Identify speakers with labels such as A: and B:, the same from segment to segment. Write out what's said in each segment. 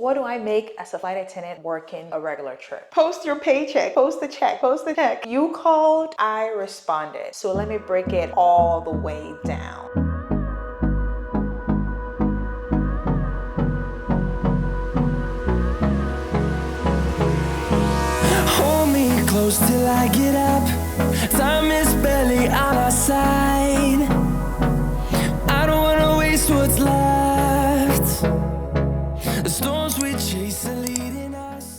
A: What do I make as a flight attendant working a regular trip? Post your paycheck, post the check, post the check. You called, I responded. So let me break it all the way down.
B: Hold me close till I get up. Time is barely on our side. I don't wanna waste what's left. The storms we chase are leading us.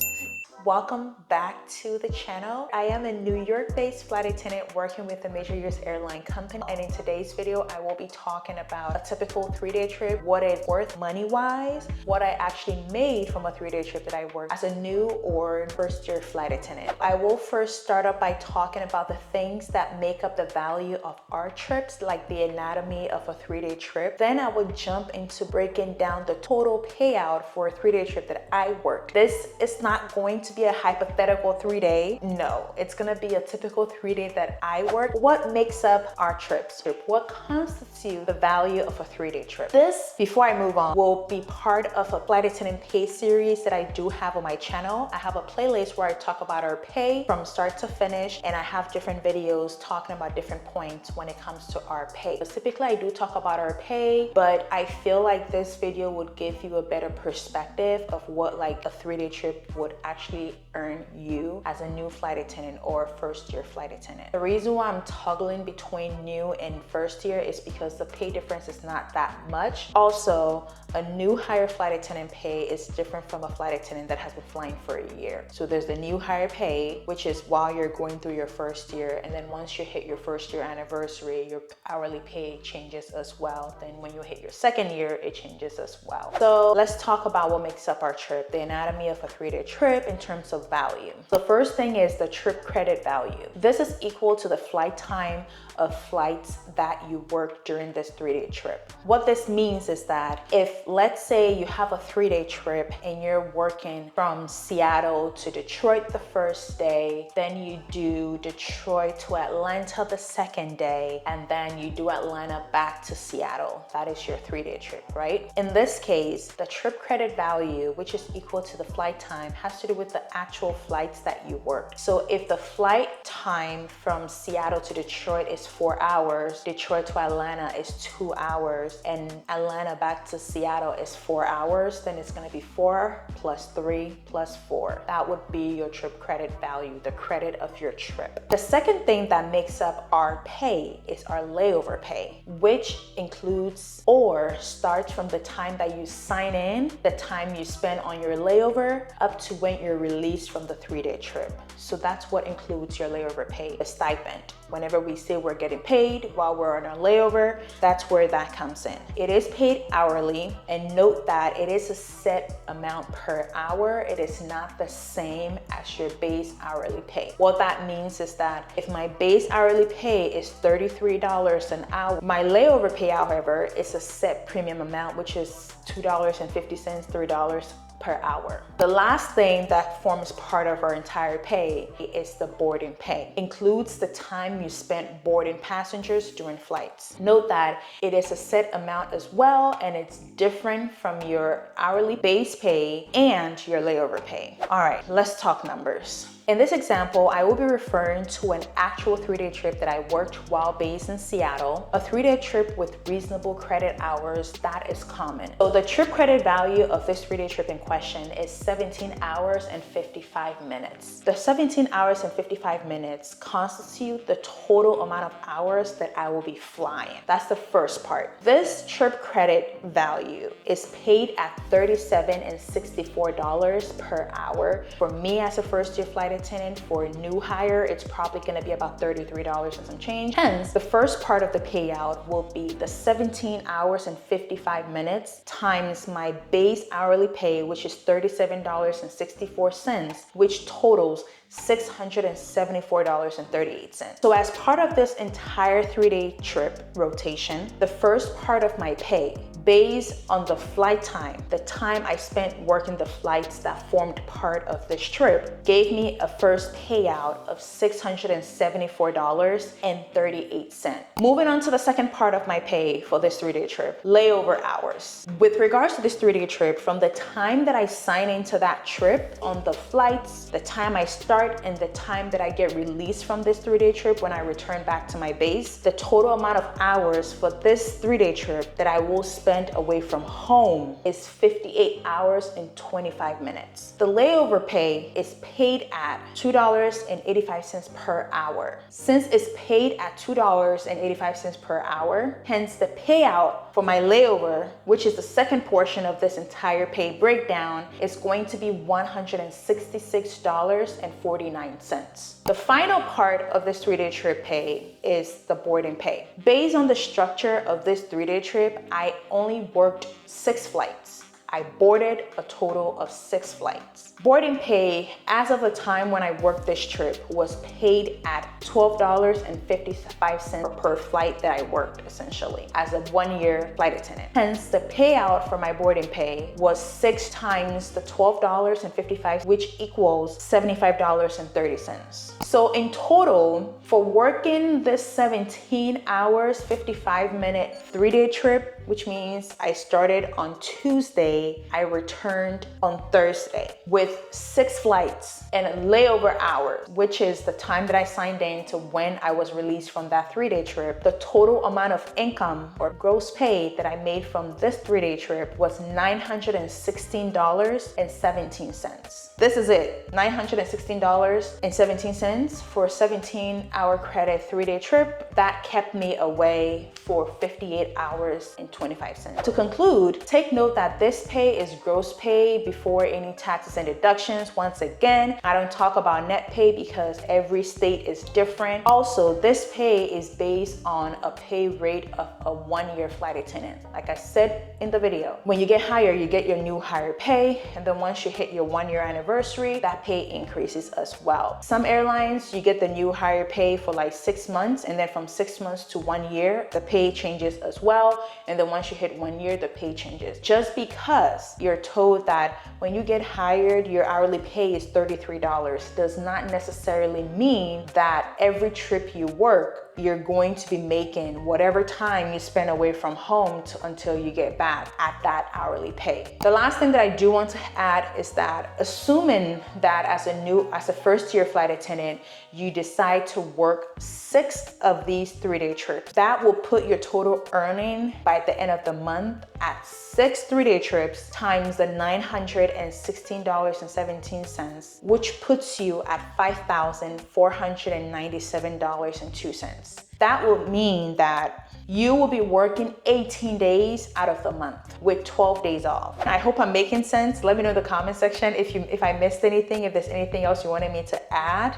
A: Welcome back to the channel. I am a New York-based flight attendant working with a major US airline company. And in today's video, I will be talking about a typical 3-day trip, what it's worth money-wise, what I actually made from a 3-day trip that I worked as a new or first-year flight attendant. I will first start up by talking about the things that make up the value of our trips, like the anatomy of a 3-day trip. Then I will jump into breaking down the total payout for a 3-day trip that I worked. This is not going to be a hypothetical 3-day. No, it's gonna be a typical 3-day that I work. What makes up our trips? What constitutes the value of a 3-day trip? This, before I move on, will be part of a flight attendant pay series that I do have on my channel. I have a playlist where I talk about our pay from start to finish, and I have different videos talking about different points when it comes to our pay. Specifically, I do talk about our pay, but I feel like this video would give you a better perspective of what like a 3-day trip would actually earn you as a new flight attendant or first-year flight attendant. The reason why I'm toggling between new and first year is because the pay difference is not that much. Also, a new hire flight attendant pay is different from a flight attendant that has been flying for a year. So there's the new hire pay, which is while you're going through your first year, and then once you hit your first year anniversary, your hourly pay changes as well. Then when you hit your second year, it changes as well. So let's talk about what makes up our trip, the anatomy of a 3-day trip in terms of value. The first thing is the trip credit value. This is equal to the flight time of flights that you work during this 3-day trip. What this means is that if, let's say, you have a 3-day trip and you're working from Seattle to Detroit the first day, then you do Detroit to Atlanta the second day, and then you do Atlanta back to Seattle. That is your 3-day trip, right? In this case, the trip credit value, which is equal to the flight time, has to do with the actual flights that you work. So if the flight time from Seattle to Detroit is 4 hours, Detroit to Atlanta is 2 hours, and Atlanta back to Seattle is 4 hours, then it's going to be 4 plus 3 plus 4. That would be your trip credit value, the credit of your trip. The second thing that makes up our pay is our layover pay, which includes or starts from the time that you sign in, the time you spend on your layover, up to when you're released from the 3-day trip. So that's what includes your layover pay, the stipend. Whenever we say we're getting paid while we're on our layover, that's where that comes in. It is paid hourly, and note that it is a set amount per hour. It is not the same as your base hourly pay. What that means is that if my base hourly pay is $33 an hour, my layover pay, however, is a set premium amount, which is $2.50, $3 per hour. The last thing that forms part of our entire pay is the boarding pay. Includes the time you spent boarding passengers during flights. Note that it is a set amount as well, and it's different from your hourly base pay and your layover pay. All right, let's talk numbers. In this example, I will be referring to an actual 3-day trip that I worked while based in Seattle, a 3-day trip with reasonable credit hours that is common. So the trip credit value of this 3-day trip in question is 17 hours and 55 minutes. The 17 hours and 55 minutes constitute the total amount of hours that I will be flying. That's the first part. This trip credit value is paid at $37 and $64 per hour. For me as a first-year flight attendant, for a new hire, it's probably going to be about $33 and some change. Hence, the first part of the payout will be the 17 hours and 55 minutes times my base hourly pay, which is $37.64, which totals $674.38. So as part of this entire 3-day trip rotation, the first part of my pay, based on the flight time, the time I spent working the flights that formed part of this trip gave me a first payout of $674.38. Moving on to the second part of my pay for this 3-day trip, layover hours. With regards to this 3-day trip, from the time that I sign into that trip on the flights, the time I start and the time that I get released from this 3-day trip when I return back to my base, the total amount of hours for this 3-day trip that I will spend away from home is 58 hours and 25 minutes. The layover pay is paid at $2.85 per hour. Since it's paid at $2.85 per hour, hence the payout for my layover, which is the second portion of this entire pay breakdown, is going to be $166.49. The final part of this 3-day trip pay is the boarding pay. Based on the structure of this 3-day trip, I only worked 6 flights. I boarded a total of 6 flights. Boarding pay, as of the time when I worked this trip, was paid at $12.55 per flight that I worked, essentially, as a 1-year flight attendant. Hence, the payout for my boarding pay was 6 times the $12.55, which equals $75.30. So in total, for working this 17 hours, 55-minute 3-day trip, which means I started on Tuesday, I returned on Thursday with 6 flights and layover hours, which is the time that I signed in to when I was released from that 3-day trip. The total amount of income or gross pay that I made from this 3-day trip was $916.17. This is it, $916.17 for a 17-hour credit 3-day trip. That kept me away for 58 hours and 25 cents. To conclude, take note that this pay is gross pay before any taxes and deductions. Once again, I don't talk about net pay because every state is different. Also, this pay is based on a pay rate of a 1-year flight attendant. Like I said in the video, when you get hired, you get your new higher pay, and then once you hit your 1-year anniversary, that pay increases as well. Some airlines, you get the new higher pay for like 6 months, and then from 6 months to 1 year, the pay changes as well. And then once you hit 1 year, the pay changes. Just because you're told that when you get hired, your hourly pay is $33 does not necessarily mean that every trip you work, you're going to be making whatever time you spend away from home until you get back at that hourly pay. The last thing that I do want to add is that assuming that as a first-year flight attendant, you decide to work 6 of these 3-day trips, that will put your total earning by the end of the month at 6 3-day trips times the $916.17, which puts you at $5,497.02. That will mean that you will be working 18 days out of the month with 12 days off. I hope I'm making sense. Let me know in the comment section if I missed anything, if there's anything else you wanted me to add.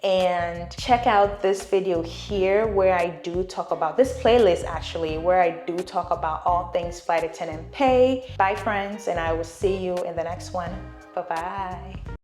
A: And check out this video here where I do talk about this playlist, actually, where I do talk about all things flight attendant pay. Bye friends, and I will see you in the next one. Bye-bye.